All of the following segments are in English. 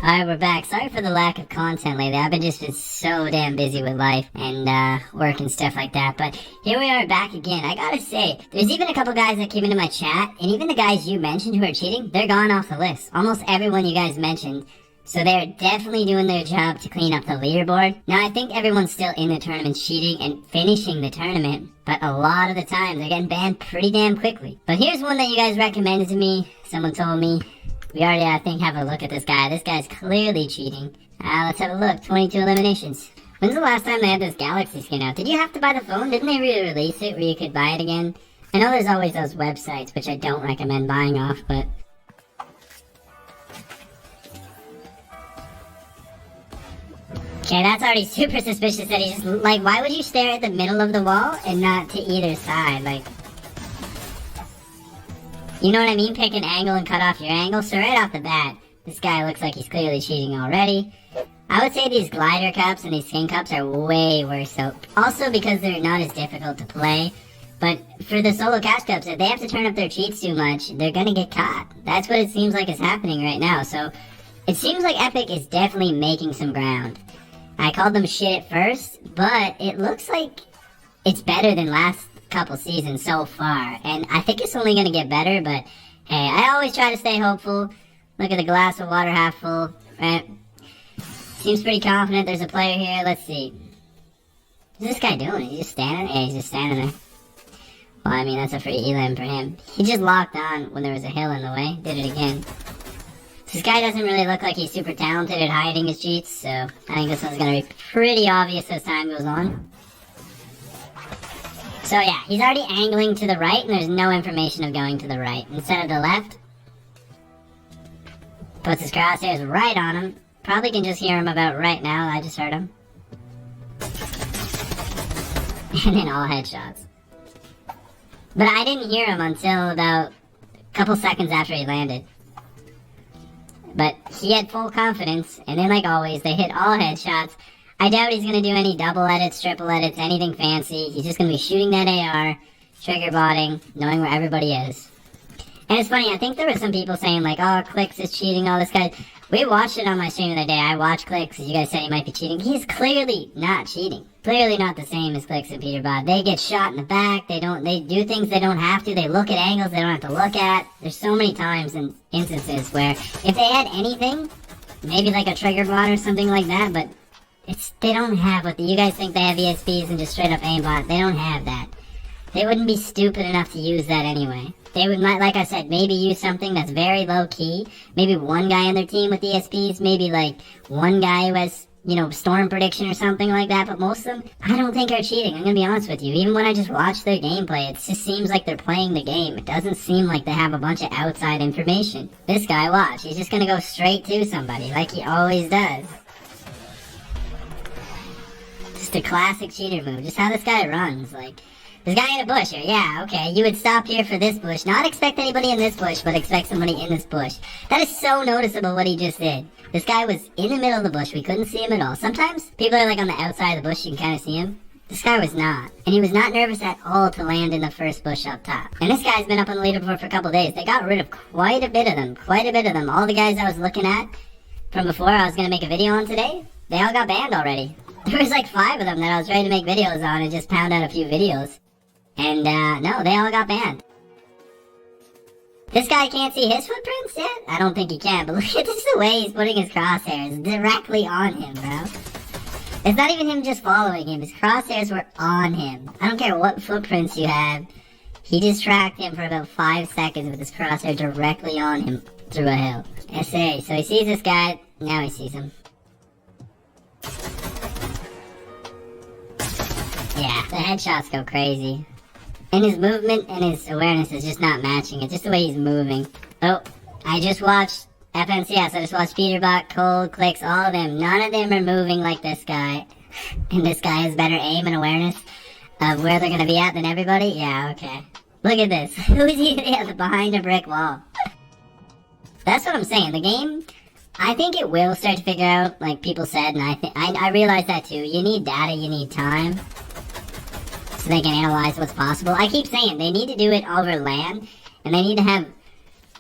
Alright, we're back. Sorry for the lack of content lately. I've just been so damn busy with life and work and stuff like that. But here we are back again. I gotta say, there's even a couple guys that came into my chat, and even the guys you mentioned who are cheating, they're gone off the list. Almost everyone you guys mentioned. So they're definitely doing their job to clean up the leaderboard. Now, I think everyone's still in the tournament cheating and finishing the tournament, but a lot of the time they're getting banned pretty damn quickly. But here's one that you guys recommended to me. Someone told me. We already, I think, have a look at this guy. This guy's clearly cheating. Let's have a look. 22 eliminations. When's the last time they had this Galaxy skin out? Did you have to buy the phone? Didn't they re-release it where you could buy it again? I know there's always those websites, which I don't recommend buying off, but... Okay, that's already super suspicious that he just... Like, why would you stare at the middle of the wall and not to either side? Like... You know what I mean? Pick an angle and cut off your angle. So right off the bat, this guy looks like he's clearly cheating already. I would say these glider cups and these skin cups are way worse. So also because they're not as difficult to play. But for the solo cash cups, if they have to turn up their cheats too much, they're gonna get caught. That's what it seems like is happening right now. So it seems like Epic is definitely making some ground. I called them shit at first, but it looks like it's better than last couple seasons so far, and I think it's only gonna get better. But hey, I always try to stay hopeful. Look at the glass of water half full, right? Seems pretty confident. There's a player here. Let's see. What's this guy doing? He's just standing? Yeah, he's just standing there. Well, I mean, that's a free elim for him. He just locked on when there was a hill in the way. Did it again. This guy doesn't really look like he's super talented at hiding his cheats, so I think this one's gonna be pretty obvious as time goes on. So yeah, he's already angling to the right, and there's no information of going to the right. Instead of the left, puts his crosshairs right on him. Probably can just hear him about right now. I just heard him. And then all headshots. But I didn't hear him until about a couple seconds after he landed. But he had full confidence, and then like always, they hit all headshots. I doubt he's going to do any double edits, triple edits, anything fancy. He's just going to be shooting that AR, trigger botting, knowing where everybody is. And it's funny, I think there were some people saying like, oh, Clicks is cheating, all this guy. We watched it on my stream the other day. I watched Clicks, you guys said he might be cheating. He's clearly not cheating. Clearly not the same as Clicks and Peterbot. They get shot in the back, they do things they don't have to, they look at angles they don't have to look at. There's so many times and instances where if they had anything, maybe like a trigger bot or something like that, but they don't have what you guys think they have ESPs and just straight up aimbot. They don't have that. They wouldn't be stupid enough to use that anyway. They would, like I said, maybe use something that's very low key. Maybe one guy on their team with ESPs. Maybe like one guy who has, you know, storm prediction or something like that. But most of them, I don't think are cheating. I'm gonna be honest with you. Even when I just watch their gameplay, it just seems like they're playing the game. It doesn't seem like they have a bunch of outside information. This guy, watch. He's just gonna go straight to somebody like he always does. Just a classic cheater move. Just how this guy runs. Like, this guy in a bush here. Yeah, okay. You would stop here for this bush. Not expect anybody in this bush, but expect somebody in this bush. That is so noticeable what he just did. This guy was in the middle of the bush. We couldn't see him at all. Sometimes people are like on the outside of the bush. You can kind of see him. This guy was not. And he was not nervous at all to land in the first bush up top. And this guy's been up on the leaderboard for a couple days. They got rid of quite a bit of them. Quite a bit of them. All the guys I was looking at from before I was going to make a video on today, they all got banned already. There was like 5 of them that I was trying to make videos on and just pound out a few videos. And, no, they all got banned. This guy can't see his footprints yet? I don't think he can, but look at this, the way he's putting his crosshairs directly on him, bro. It's not even him just following him, his crosshairs were on him. I don't care what footprints you have. He just tracked him for about 5 seconds with his crosshair directly on him through a hill. SA, so he sees this guy, now he sees him. Yeah, the headshots go crazy. And his movement and his awareness is just not matching it. Just the way he's moving. Oh, I just watched FNCS. I just watched Peterbot, Cold, Clicks, all of them. None of them are moving like this guy. And this guy has better aim and awareness of where they're going to be at than everybody. Yeah, okay. Look at this. Who's he behind a brick wall? That's what I'm saying. The game, I think it will start to figure out, like people said, and I realize that too. You need data, you need time, so they can analyze what's possible. I keep saying they need to do it over LAN, and they need to have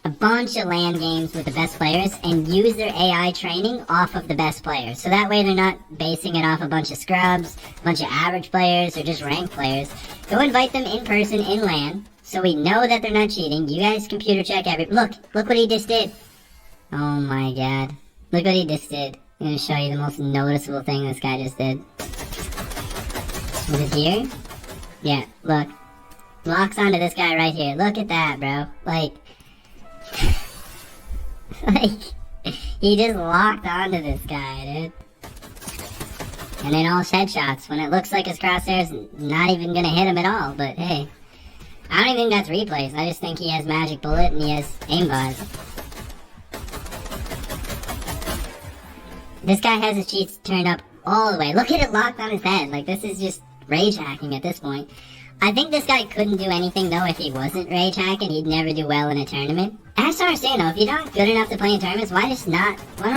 a bunch of LAN games with the best players and use their AI training off of the best players. So that way they're not basing it off a bunch of scrubs, a bunch of average players, or just ranked players. Go invite them in person in LAN, so we know that they're not cheating. You guys computer check look what he just did. Oh my god. Look what he just did. I'm gonna show you the most noticeable thing this guy just did. Was it here? Yeah, look. Locks onto this guy right here. Look at that, bro. Like, he just locked onto this guy, dude. And then all headshots when it looks like his crosshair's not even gonna hit him at all, but hey. I don't even think that's replays. I just think he has magic bullet and he has aimbot. This guy has his cheats turned up all the way. Look at it locked on his head. Like, this is just rage hacking at this point. I think this guy couldn't do anything though if he wasn't rage hacking. He'd never do well in a tournament. I just don't understand though, if you're not good enough to play in tournaments, why don't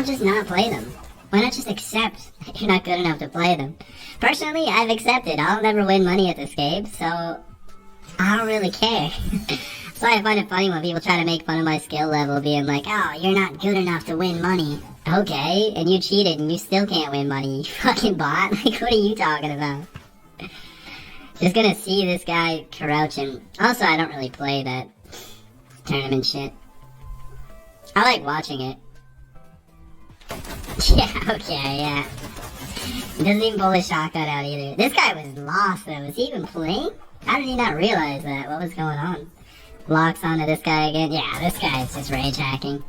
just not play them? Why not just accept that you're not good enough to play them? Personally, I've accepted. I'll never win money at this game, so I don't really care. That's why I find it funny when people try to make fun of my skill level, being like, oh, you're not good enough to win money. Okay, and you cheated and you still can't win money, you fucking bot. Like, what are you talking about? Just gonna see this guy crouching. Also, I don't really play that tournament shit. I like watching it. Yeah, okay, yeah. Doesn't even pull his shotgun out either. This guy was lost though. Was he even playing? How did he not realize that? What was going on? Locks onto this guy again. Yeah, this guy's just rage hacking.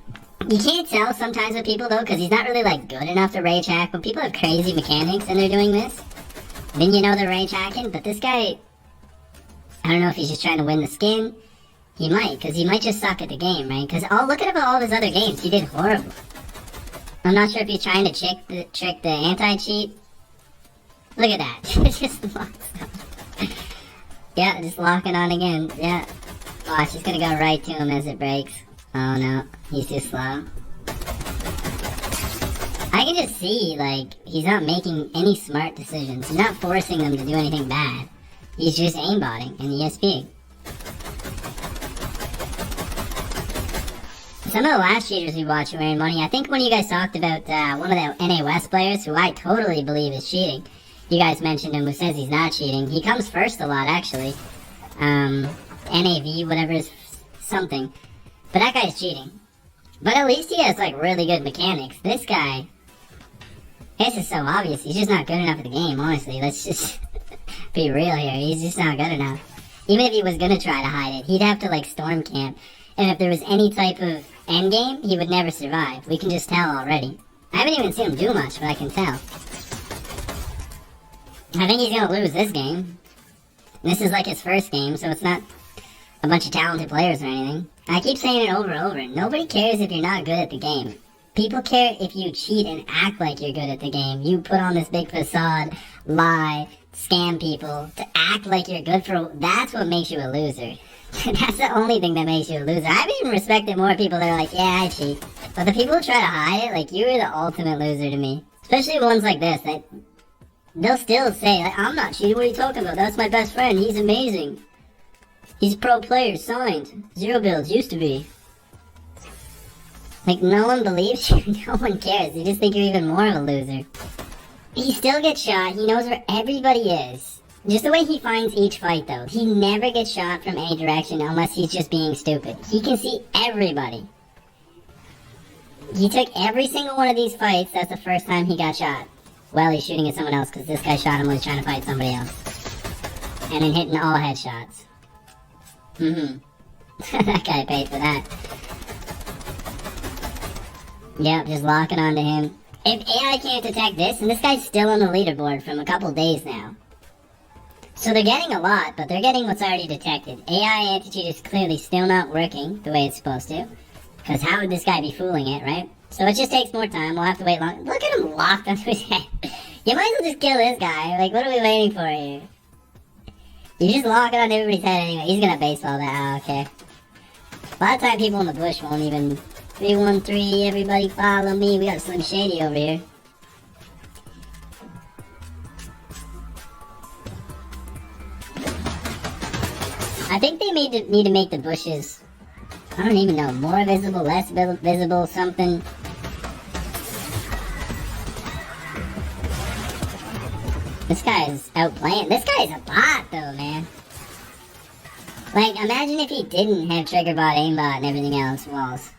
You can't tell sometimes with people though, because he's not really like good enough to rage hack. When people have crazy mechanics and they're doing this, then you know they're rage hacking. But this guy, I don't know if he's just trying to win the skin. He might, because he might just suck at the game, right? Because look at all of his other games. He did horrible. I'm not sure if he's trying to trick the anti-cheat. Look at that. Just locks on. Yeah, just locking on again. Yeah. Watch, he's gonna go right to him as it breaks. Oh no, he's too slow. I can just see, like, he's not making any smart decisions. He's not forcing them to do anything bad. He's just aimbotting in the ESP. Some of the last cheaters we watched were wearing money. I think when you guys talked about one of the NA West players, who I totally believe is cheating, you guys mentioned him, who says he's not cheating. He comes first a lot, actually. NAV, whatever is something. But that guy's cheating. But at least he has, like, really good mechanics. This guy, this is so obvious. He's just not good enough at the game, honestly. Let's just be real here. He's just not good enough. Even if he was gonna try to hide it, he'd have to, like, storm camp. And if there was any type of endgame, he would never survive. We can just tell already. I haven't even seen him do much, but I can tell. I think he's gonna lose this game. This is like his first game, so it's not a bunch of talented players or anything. I keep saying it over and over. Nobody cares if you're not good at the game. People care if you cheat and act like you're good at the game. You put on this big facade, lie, scam people, to act like you're good for... That's what makes you a loser. That's the only thing that makes you a loser. I've even respected more people that are like, yeah, I cheat. But the people who try to hide it, like, you're the ultimate loser to me. Especially ones like this, that they'll still say, like, I'm not cheating, what are you talking about? That's my best friend, he's amazing. He's a pro player, signed. 0 builds, used to be. Like, no one believes you, no one cares. They just think you're even more of a loser. He still gets shot, he knows where everybody is. Just the way he finds each fight, though. He never gets shot from any direction unless he's just being stupid. He can see everybody. He took every single one of these fights, that's the first time he got shot. Well, he's shooting at someone else because this guy shot him when he was trying to fight somebody else. And then hitting all headshots. That guy paid for that. Yep, just locking onto him. If AI can't detect this, and this guy's still on the leaderboard from a couple days now. So they're getting a lot, but they're getting what's already detected. AI anti-cheat is clearly still not working the way it's supposed to. Because how would this guy be fooling it, right? So it just takes more time, we'll have to wait long. Look at him locked onto his head. You might as well just kill this guy. Like, what are we waiting for here? You just lock it on everybody's head anyway. He's gonna baseball that. Oh, okay. A lot of time people in the bush won't even... 313, everybody follow me. We got Slim Shady over here. I think they need to make the bushes I don't even know. More visible, less visible, something. This guy is outplaying. This guy is a bot, though, man. Like, imagine if he didn't have trigger bot, aimbot, and everything else walls.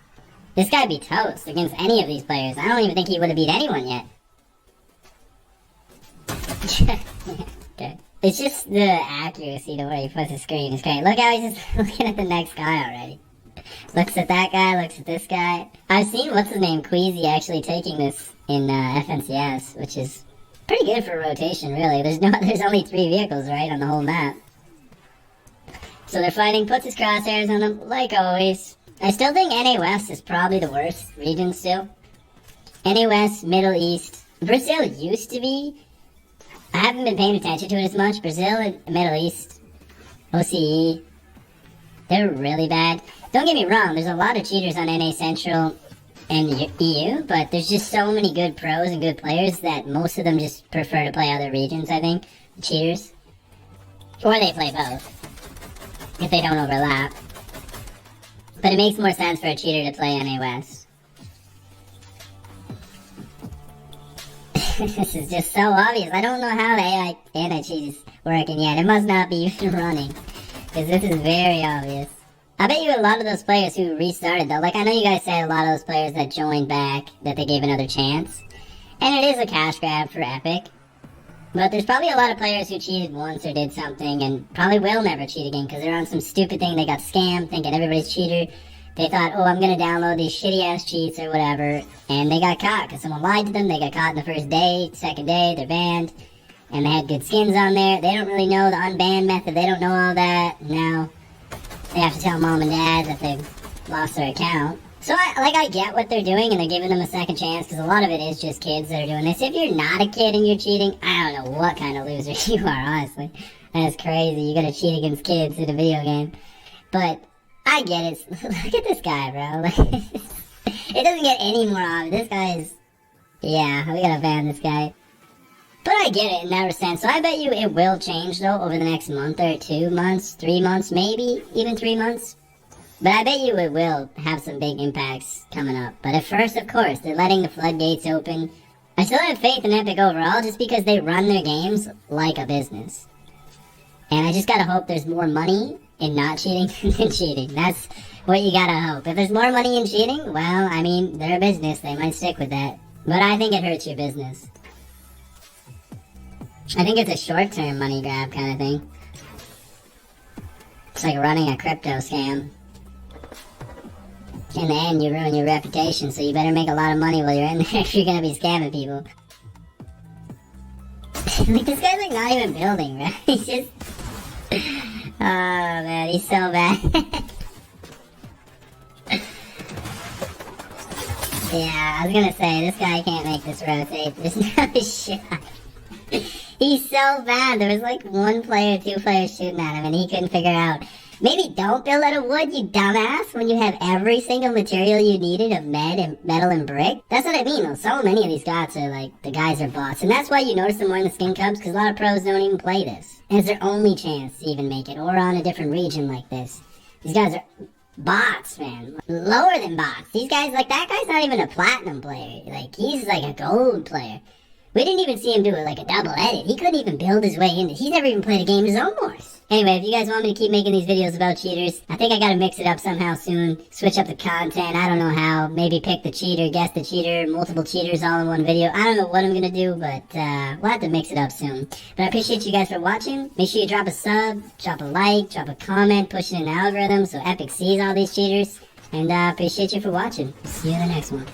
This guy'd be toast against any of these players. I don't even think he would have beat anyone yet. Okay. It's just the accuracy to where he puts his screen is great. Look how he's just looking at the next guy already. Looks at that guy, looks at this guy. I've seen, what's his name, Queasy actually taking this in FNCS, which is pretty good for rotation, really. There's only 3 vehicles, right, on the whole map. So they're fighting, puts his crosshairs on them, like always. I still think NA West is probably the worst region still. NA West, Middle East. Brazil used to be. I haven't been paying attention to it as much. Brazil and Middle East, OCE, they're really bad. Don't get me wrong, there's a lot of cheaters on NA Central and EU, but there's just so many good pros and good players that most of them just prefer to play other regions, I think. Cheaters. Or they play both, if they don't overlap. But it makes more sense for a cheater to play NA West. This is just so obvious. I don't know how the AI anti-cheat is working yet. It must not be even running, because this is very obvious. I bet you a lot of those players who restarted, though, like I know you guys said a lot of those players that joined back, that they gave another chance. And it is a cash grab for Epic. But there's probably a lot of players who cheated once or did something and probably will never cheat again because they're on some stupid thing. They got scammed thinking everybody's cheater. They thought, oh, I'm going to download these shitty ass cheats or whatever. And they got caught because someone lied to them. They got caught in the first day, second day, they're banned. And they had good skins on there. They don't really know the unban method. They don't know all that. Now they have to tell mom and dad that they've lost their account. So, I get what they're doing, and they're giving them a second chance, because a lot of it is just kids that are doing this. If you're not a kid and you're cheating, I don't know what kind of loser you are, honestly. That's crazy. You gotta cheat against kids in a video game. But, I get it. Look at this guy, bro. Like, it doesn't get any more obvious. This guy is... Yeah, we gotta ban this guy. But I get it in that sense. So I bet you it will change, though, over the next month or 2 months, 3 months, maybe even 3 months. But I bet you it will have some big impacts coming up. But at first, of course, they're letting the floodgates open. I still have faith in Epic overall just because they run their games like a business. And I just gotta hope there's more money in not cheating than cheating. That's what you gotta hope. If there's more money in cheating, well, I mean, they're a business. They might stick with that. But I think it hurts your business. I think it's a short-term money grab kind of thing. It's like running a crypto scam. In the end, you ruin your reputation, so you better make a lot of money while you're in there if you're gonna be scamming people. Like, this guy's like not even building, right? He's just... Oh man, he's so bad. Yeah, I was gonna say, this guy can't make this rotate. There's no shot. He's so bad. There was like 1 player, 2 players shooting at him, and he couldn't figure out. Maybe don't build out of wood, you dumbass, when you have every single material you needed of metal and brick. That's what I mean, though. So many of these guys are like, the guys are bots. And that's why you notice them more in the skin cups, because a lot of pros don't even play this. And it's their only chance to even make it, or on a different region like this. These guys are bots, man. Lower than bots. These guys, like, that guy's not even a platinum player. Like, he's like a gold player. We didn't even see him do it like a double edit. He couldn't even build his way into it. He's never even played a game his own Wars. Anyway, if you guys want me to keep making these videos about cheaters, I think I gotta mix it up somehow soon. Switch up the content, I don't know how. Maybe pick the cheater, guess the cheater, multiple cheaters all in one video. I don't know what I'm gonna do, but we'll have to mix it up soon. But I appreciate you guys for watching. Make sure you drop a sub, drop a like, drop a comment, push it in the algorithm so Epic sees all these cheaters. And appreciate you for watching. See you in the next one.